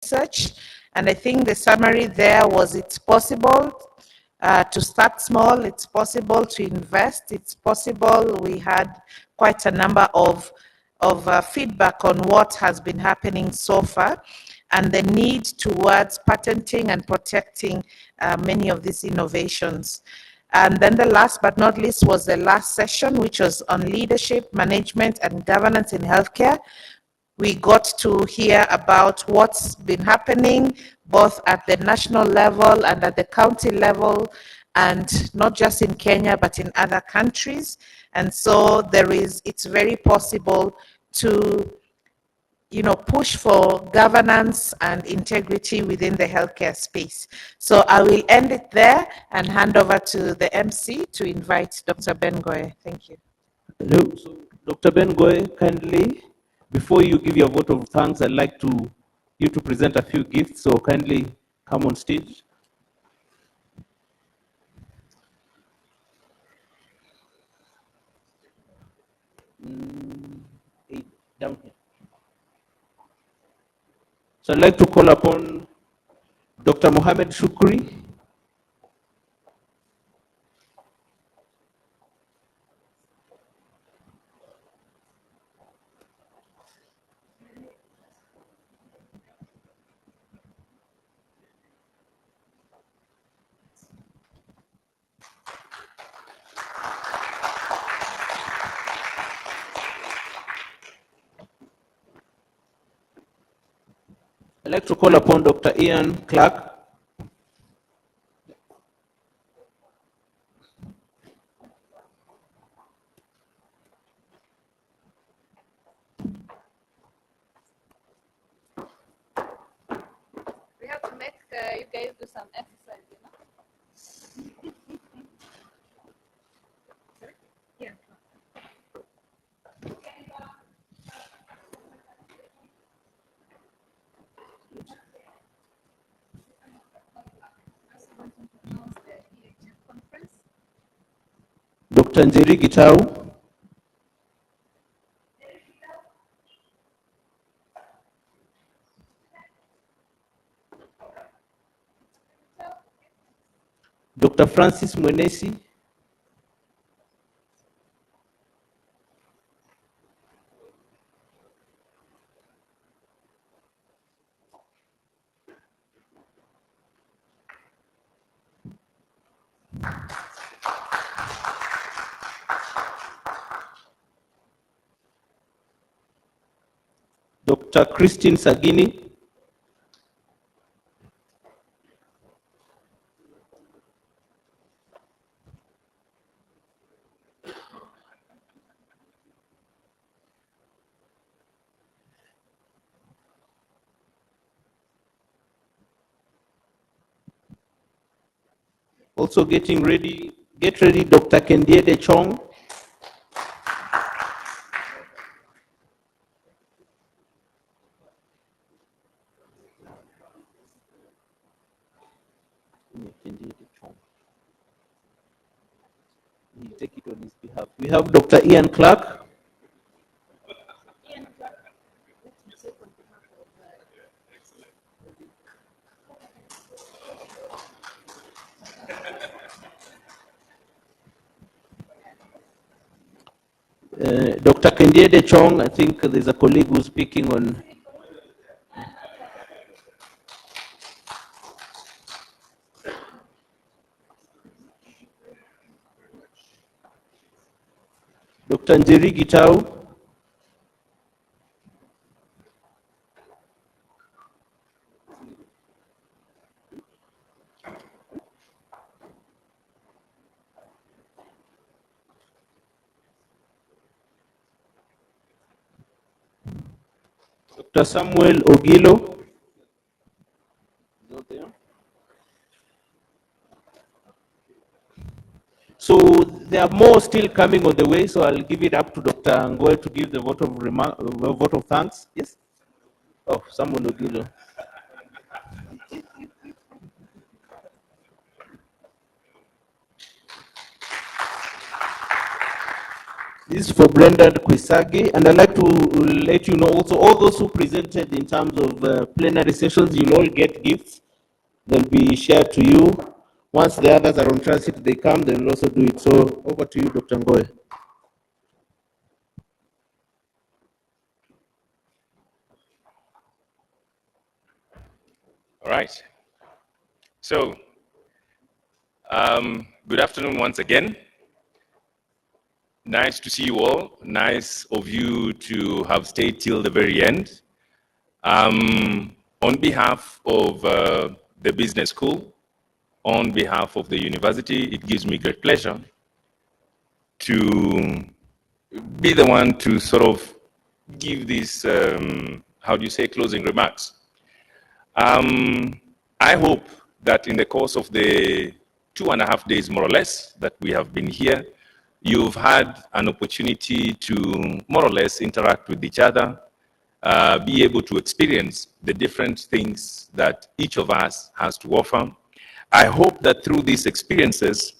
research. And I think the summary there was it's possible to start small, it's possible to invest, it's possible. We had quite a number of feedback on what has been happening so far and the need towards patenting and protecting many of these innovations. And then the last but not least was the last session, which was on leadership, management, and governance in healthcare. We got to hear about what's been happening both at the national level and at the county level, and not just in Kenya, but in other countries. And so it's very possible to push for governance and integrity within the healthcare space. So I will end it there and hand over to the MC to invite Dr. Ben Goye. Thank you. Hello. So, Dr. Ben Goye, kindly, before you give your vote of thanks, I'd like you to present a few gifts. So kindly come on stage. Down here. So I'd like to call upon Dr. Mohamed Shukri. I'd like to call upon Dr. Ian Clark. We have to make you guys do some exercise, you know? Yeah. Dr. Njeri Gitau. Dr. Francis Mwenesi. Dr. Christine Sagini. Also getting ready, get ready, Dr. Kendiede Chong. He'll take it on his behalf. We have Dr. Ian Clark. Dr. Kendiede Chong, I think there's a colleague who's speaking on. Dr. Njeri Gitau. Dr. Samuel Ogilo. So there are more still coming on the way, so I'll give it up to Dr. Ngoe to give the vote of thanks. Yes? Oh, Samuel Ogilo. This is for Brendan Kwisagi, and I'd like to let you know also all those who presented in terms of plenary sessions, you'll all get gifts. They'll be shared to you. Once the others are on transit, they come, they'll also do it. So over to you, Dr. Ngoy. All right. So, good afternoon once again. Nice to see you all. Nice of you to have stayed till the very end. On behalf of the business school, on behalf of the university, it gives me great pleasure to be the one to sort of give these, how do you say, closing remarks. I hope that in the course of the 2.5 days, more or less, that we have been here, you've had an opportunity to more or less interact with each other, be able to experience the different things that each of us has to offer. I hope that through these experiences,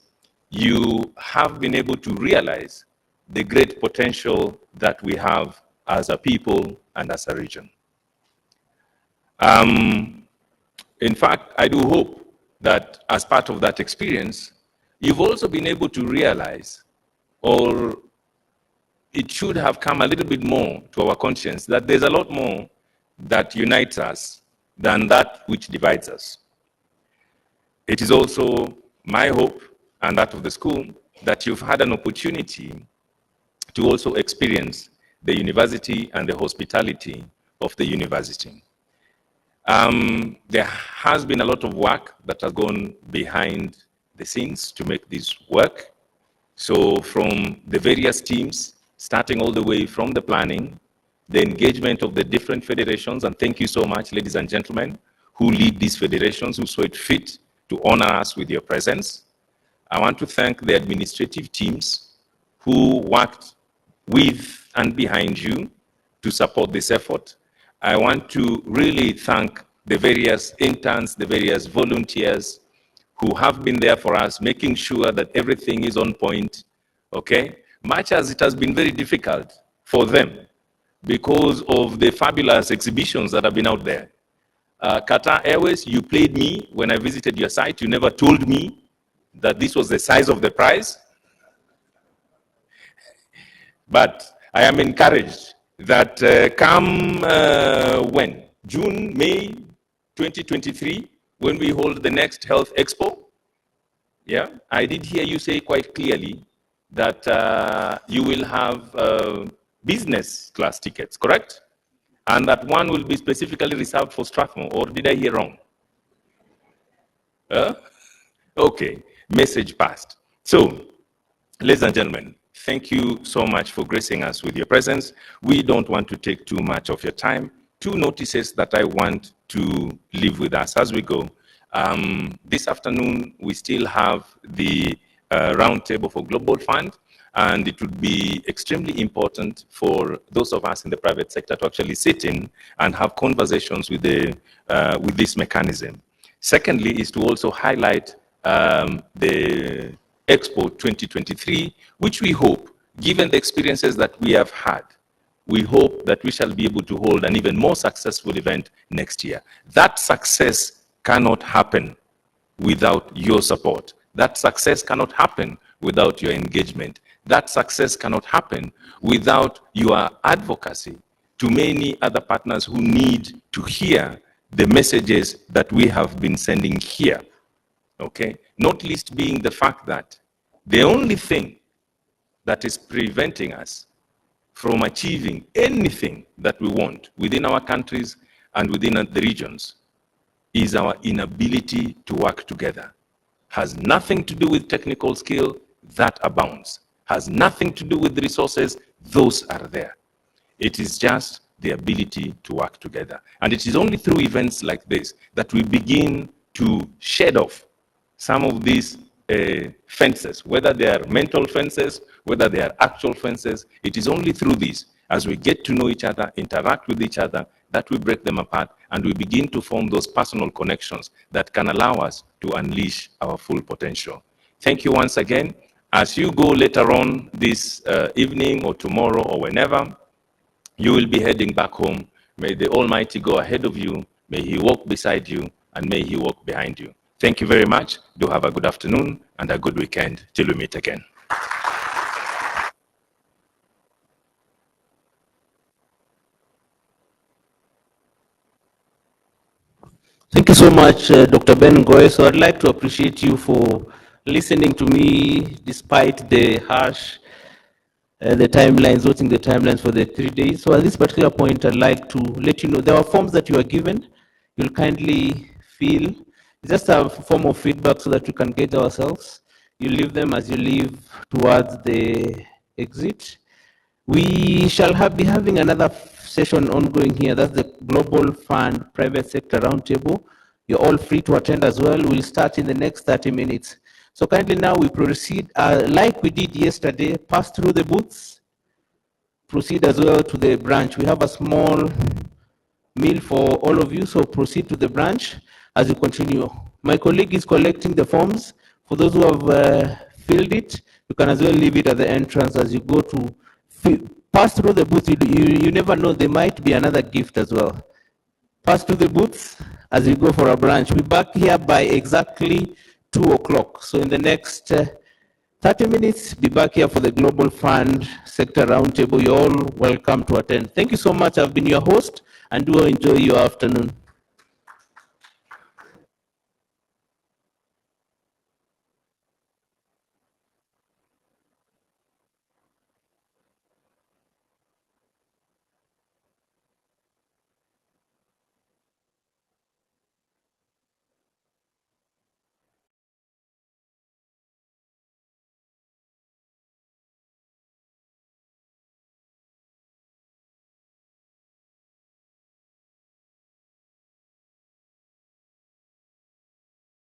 you have been able to realize the great potential that we have as a people and as a region. In fact, I do hope that as part of that experience, you've also been able to realize, or it should have come a little bit more to our conscience, that there's a lot more that unites us than that which divides us. It is also my hope, and that of the school, that you've had an opportunity to also experience the university and the hospitality of the university. There has been a lot of work that has gone behind the scenes to make this work. So from the various teams, starting all the way from the planning, the engagement of the different federations, and thank you so much, ladies and gentlemen, who lead these federations, who saw it fit to honor us with your presence. I want to thank the administrative teams who worked with and behind you to support this effort. I want to really thank the various interns, the various volunteers who have been there for us, making sure that everything is on point, okay? Much as it has been very difficult for them because of the fabulous exhibitions that have been out there. Qatar Airways, you played me when I visited your site. You never told me that this was the size of the prize. But I am encouraged that come when? June, May 2023, when we hold the next Health Expo, yeah, I did hear you say quite clearly that you will have business class tickets, correct? And that one will be specifically reserved for Strathmore, or did I hear wrong? Okay, message passed. So, ladies and gentlemen, thank you so much for gracing us with your presence. We don't want to take too much of your time. 2 notices that I want to leave with us as we go. This afternoon, we still have the Roundtable for Global Fund, and it would be extremely important for those of us in the private sector to actually sit in and have conversations with this mechanism. Secondly, is to also highlight the Expo 2023, which we hope, given the experiences that we have had, we hope that we shall be able to hold an even more successful event next year. That success cannot happen without your support. That success cannot happen without your engagement. That success cannot happen without your advocacy to many other partners who need to hear the messages that we have been sending here. Okay? Not least being the fact that the only thing that is preventing us from achieving anything that we want within our countries and within the regions is our inability to work together. Has nothing to do with technical skill, that abounds. Has nothing to do with resources, those are there. It is just the ability to work together. And it is only through events like this that we begin to shed off some of these fences, whether they are mental fences, whether they are actual fences. It is only through this, as we get to know each other, interact with each other, that we break them apart and we begin to form those personal connections that can allow us to unleash our full potential. Thank you once again. As you go later on this evening or tomorrow or whenever, you will be heading back home. May the Almighty go ahead of you. May He walk beside you, and may He walk behind you. Thank you very much. Do have a good afternoon and a good weekend till we meet again. Thank you so much, Dr. Ben Goy. So I'd like to appreciate you for listening to me despite the harsh, the timelines, voting the timelines for the 3 days. So at this particular point, I'd like to let you know there are forms that you are given. You'll kindly fill. It's just a form of feedback so that we can gauge ourselves. You leave them as you leave towards the exit. We shall be having another session ongoing here. That's the Global Fund Private Sector Roundtable. You're all free to attend as well. We'll start in the next 30 minutes. So kindly now we proceed, like we did yesterday, pass through the booths, proceed as well to the branch. We have a small meal for all of you, so proceed to the branch as you continue. My colleague is collecting the forms. For those who have filled it, you can as well leave it at the entrance as you go to pass through the booth. You never know, there might be another gift as well. Pass through the booths as you go for a branch. We're back here by exactly 2 o'clock. So in the next 30 minutes, be back here for the Global Fund Sector Roundtable. You're all welcome to attend. Thank you so much. I've been your host, and do enjoy your afternoon.